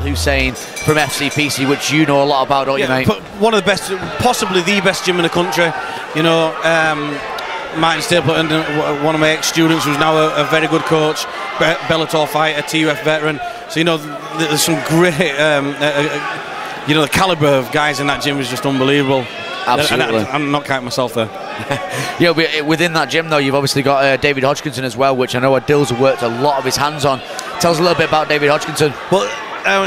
Hussain from FCPC, which you know a lot about, don't you, mate? One of the best, possibly the best gym in the country. You know, Martin Stapleton, one of my ex-students, who's now a very good coach, Bellator fighter, TUF veteran. So, you know, there's some great, you know, the calibre of guys in that gym is just unbelievable. Absolutely. And I'm not counting myself there. Yeah, but within that gym, though, you've obviously got David Hodgkinson as well, which I know Adil's worked a lot of his hands on. Tell us a little bit about David Hodgkinson. Well,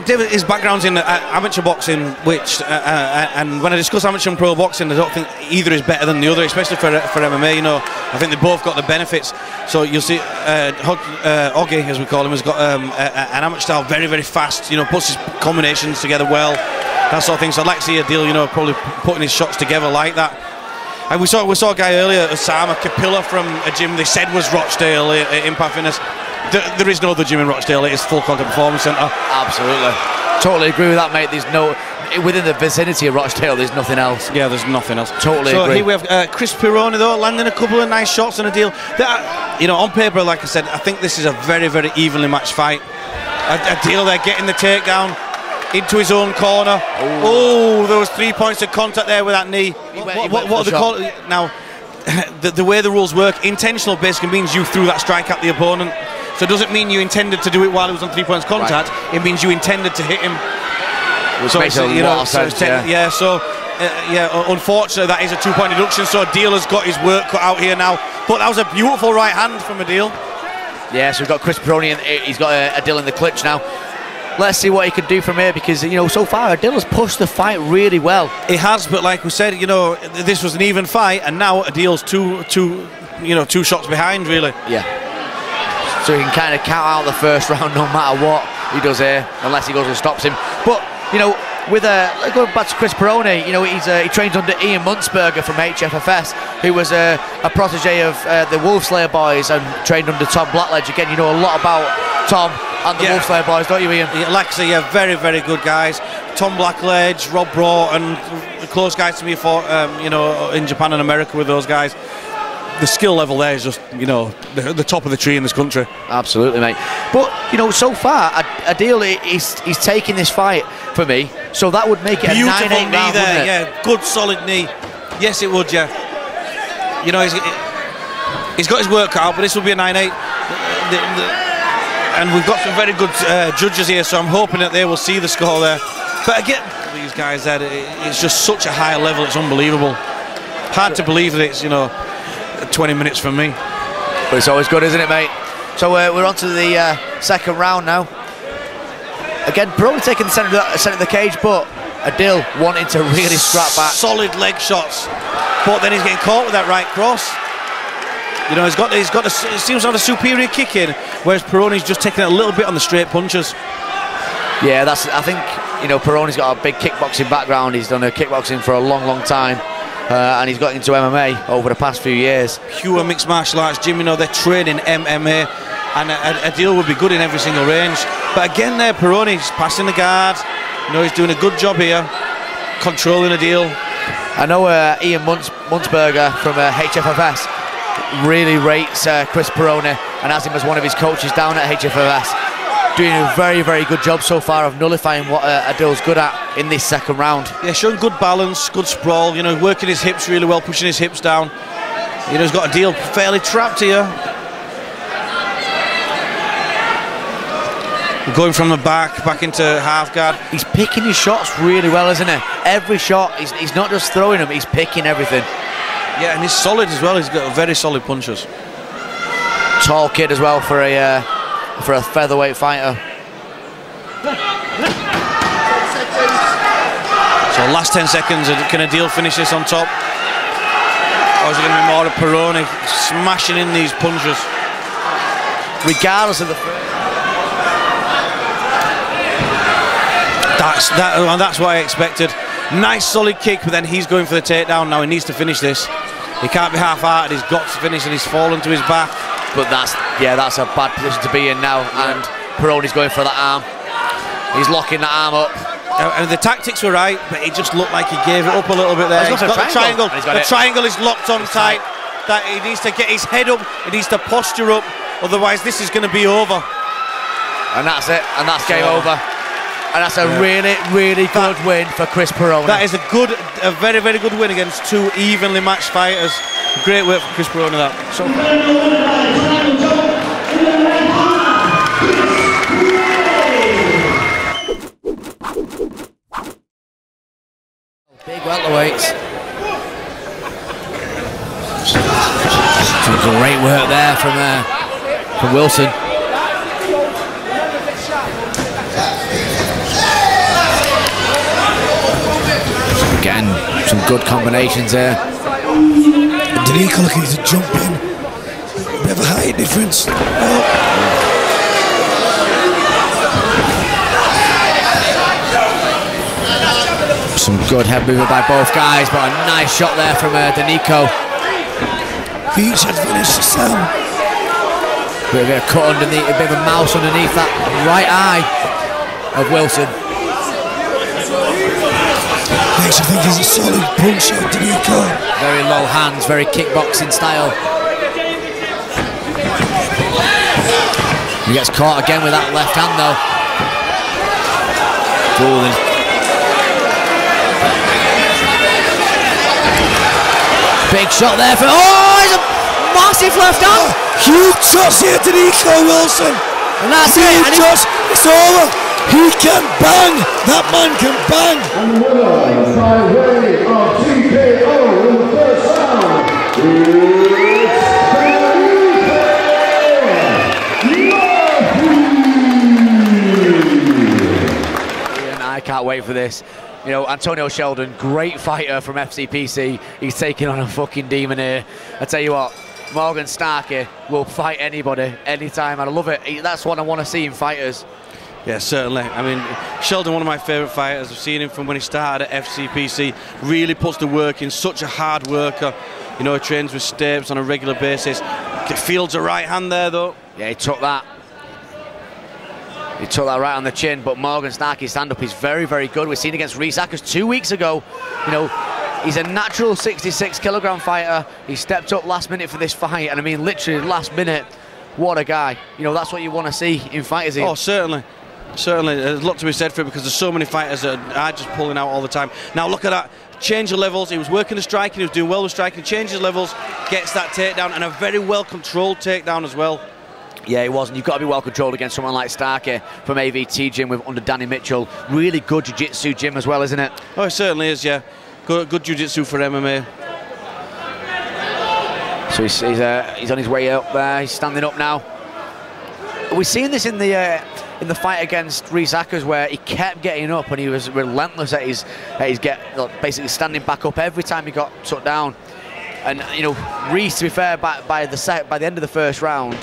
David, his background's in amateur boxing, which, and when I discuss amateur and pro boxing, I don't think either is better than the other, especially for MMA. You know, I think they both got the benefits. So you'll see, Oggy, as we call him, has got an amateur style, very, very fast. You know, puts his combinations together well, that sort of thing. So I'd like to see Adil, you know, probably putting his shots together like that. And we saw a guy earlier, Hussain Capilla, from a gym they said was Rochdale Impact Fitness. There is no other gym in Rochdale. It is Full Contact Performance Centre. Absolutely, totally agree with that, mate. There's no, within the vicinity of Rochdale, there's nothing else. Yeah, there's nothing else. Totally so agree. Here we have Chris Pieroni, though, landing a couple of nice shots on Adil. You know, on paper, like I said, I think this is a very, very evenly matched fight. Adil there getting the takedown into his own corner. Oh, there was 3 points of contact there with that knee. What are they called now? The way the rules work, intentional basically means you threw that strike at the opponent. So it doesn't mean you intended to do it while he was on 3 points contact. Right. It means you intended to hit him. Which makes a lot of sense, yeah. So unfortunately that is a 2-point deduction. So Adil has got his work cut out here now. But that was a beautiful right hand from Adil. Yeah, so we've got Chris Pieroni, and he's got Adil in the clinch now. Let's see what he can do from here, because, you know, so far Adil has pushed the fight really well. He has, but like we said, you know, this was an even fight, and now Adil's two shots behind, really. Yeah. So he can kind of count out the first round no matter what he does here, unless he goes and stops him. But, you know, with going back to Chris Pieroni, you know, he trains under Ian Muntzberger from HFFS, who was a protege of the Wolfslayer boys and trained under Tom Blackledge. Again, you know a lot about Tom and the Wolfslayer boys, don't you, Ian? Yeah, like I say, yeah, very, very good guys. Tom Blackledge, Rob Broughton, close guys to me for, you know, in Japan and America with those guys. The skill level there is just, you know, the top of the tree in this country. Absolutely, mate. But, you know, so far, Adil, he's taking this fight for me, so that would make it beautiful a 9-8 knee round, there, wouldn't it? yeah, good solid knee. Yes, it would, yeah. You know, he's got his work cut out, but this will be a 9-8. And we've got some very good judges here, so I'm hoping that they will see the score there. But again, these guys there, it's just such a high level, it's unbelievable. Hard to believe that it's, you know, 20 minutes from me. But it's always good, isn't it, mate? So we're on to the second round now. Again, Pieroni taking the centre of the cage, but Adil wanting to really scrap back. Solid leg shots, but then he's getting caught with that right cross. You know, he seems to have a superior kick in, whereas Pieroni's just taking it a little bit on the straight punches. Yeah, I think, you know, Pieroni's got a big kickboxing background. He's done kickboxing for a long, long time. And he's got into MMA over the past few years. Pure mixed martial arts gym, you know, they're training MMA, and Adil would be good in every single range. But again there, Pieroni's passing the guard. You know, he's doing a good job here, controlling Adil. I know Ian Muntzberger from HFFS really rates Chris Pieroni and has him as one of his coaches down at HFFS. Doing a very, very good job so far of nullifying what Adil's good at in this second round. Yeah, showing good balance, good sprawl, you know, working his hips really well, pushing his hips down. You know, he's got Adil fairly trapped here. Going from the back into half guard. He's picking his shots really well, isn't he? Every shot, he's not just throwing them, he's picking everything. Yeah, and he's solid as well, he's got very solid punches. Tall kid as well for a featherweight fighter. So last 10 seconds, can Adil finish this on top? Or is it going to be more of Pieroni smashing in these punches? Regardless of the... That's what I expected. Nice solid kick, but then he's going for the takedown now. He needs to finish this. He can't be half-hearted, he's got to finish, and he's fallen to his back. But that's a bad position to be in now, and Pieroni's going for that arm. He's locking that arm up. And the tactics were right, but it just looked like he gave it up a little bit there. He's got the triangle. The triangle is locked on tight. That he needs to get his head up, he needs to posture up, otherwise this is going to be over. And that's it, and that's game over. And that's a really, really good win for Chris Pieroni. That is a very, very good win against two evenly matched fighters. Great work for Chris Pieroni, that. So big welterweights. Some great work there from Wilson. Again, some good combinations there. Daneko looking to jump in. A bit of a height difference. Some good head movement by both guys, but a nice shot there from Daneko. Huge head finish, Sam. Bit of a cut underneath, a bit of a mouse underneath that right eye of Wilson. Makes you think he's a solid puncher, Daneko. Very low hands, very kickboxing style. He gets caught again with that left hand though. Fooling. Big shot there for, oh, it's a massive left hand. Huge shots here, Daneko Wilson. And that's huge it. shots, it's over. He can bang, that man can bang. And the winner by way of TKO in the first round is I can't wait for this. You know, Antonio Sheldon, great fighter from FCPC. He's taking on a fucking demon here. I tell you what, Morgan Starkey will fight anybody, anytime, and I love it. That's what I want to see in fighters. yeah, certainly. I mean, Sheldon, one of my favourite fighters. I've seen him from when he started at FCPC. Really puts the work in, such a hard worker. You know, he trains with Stapes on a regular basis. Fields a right hand there, though. Yeah, he took that. He took that right on the chin, but Morgan Starkey's stand-up is very, very good. We've seen against Rhys Akers 2 weeks ago. You know, he's a natural 66-kilogram fighter. He stepped up last minute for this fight, and I mean, literally last minute. What a guy. You know, that's what you want to see in fighters. Oh, certainly. Certainly, there's a lot to be said for it because there's so many fighters that are just pulling out all the time. Now look at that, change of levels. He was working the striking, he was doing well with striking, changes levels, gets that takedown, and a very well controlled takedown as well. Yeah, he was, and you've got to be well controlled against someone like Starkey from AVT Gym under Danny Mitchell. Really good jiu-jitsu gym as well, isn't it? Oh, it certainly is, yeah. Good jiu-jitsu for MMA. So he's on his way up there. He's standing up now. We've seen this in the fight against Rhys Akers, where he kept getting up and he was relentless at his basically standing back up every time he got took down. And you know, Rhys, to be fair, by the end of the first round,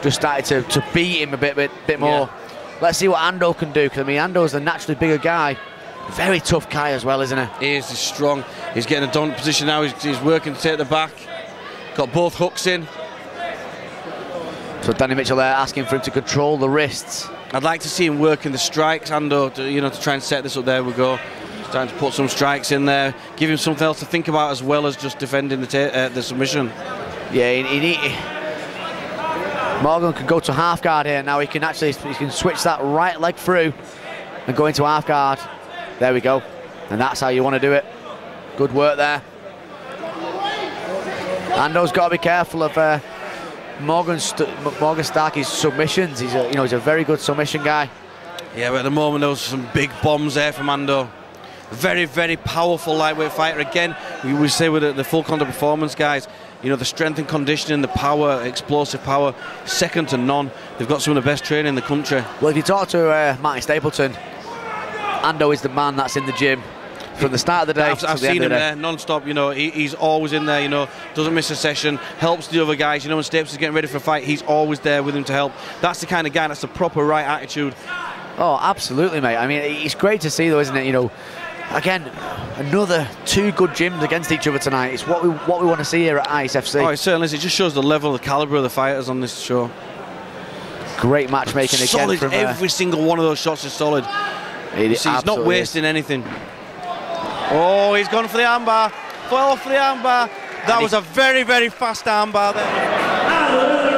just started to beat him a bit more. Yeah. Let's see what Ando can do, because I mean, Ando's a naturally bigger guy. Very tough guy as well, isn't he? He is, he's strong. He's getting a dominant position now. He's working to take the back. Got both hooks in. So Danny Mitchell there asking for him to control the wrists. I'd like to see him working the strikes, Ando, to try and set this up. There we go. Starting to put some strikes in there. Give him something else to think about as well as just defending the submission. Yeah, Morgan can go to half guard here now. He can switch that right leg through and go into half guard. There we go. And that's how you want to do it. Good work there. Ando's got to be careful of Morgan Starkey's submissions. He's a very good submission guy. Yeah, but at the moment there was some big bombs there from Ando. Very, very powerful lightweight fighter. Again, we say with the full contact performance guys, you know, the strength and conditioning, the power, explosive power, second to none. They've got some of the best training in the country. Well, if you talk to Martin Stapleton, Ando is the man that's in the gym from the start of the day. I've seen him there non-stop. You know, he's always in there. You know, doesn't miss a session, helps the other guys. You know, when Stapes is getting ready for a fight, he's always there with him to help. That's the kind of guy. That's the proper right attitude. Oh, absolutely, mate. I mean, it's great to see, though, isn't it? You know, again, another two good gyms against each other tonight. It's what we want to see here at ISFC. Oh, it certainly is. It just shows the level, the calibre of the fighters on this show. Great matchmaking again. Solid. From every single one of those shots is solid. He's not wasting anything. Oh, he's gone for the armbar. Fell off for the armbar. That was a very, very fast armbar there.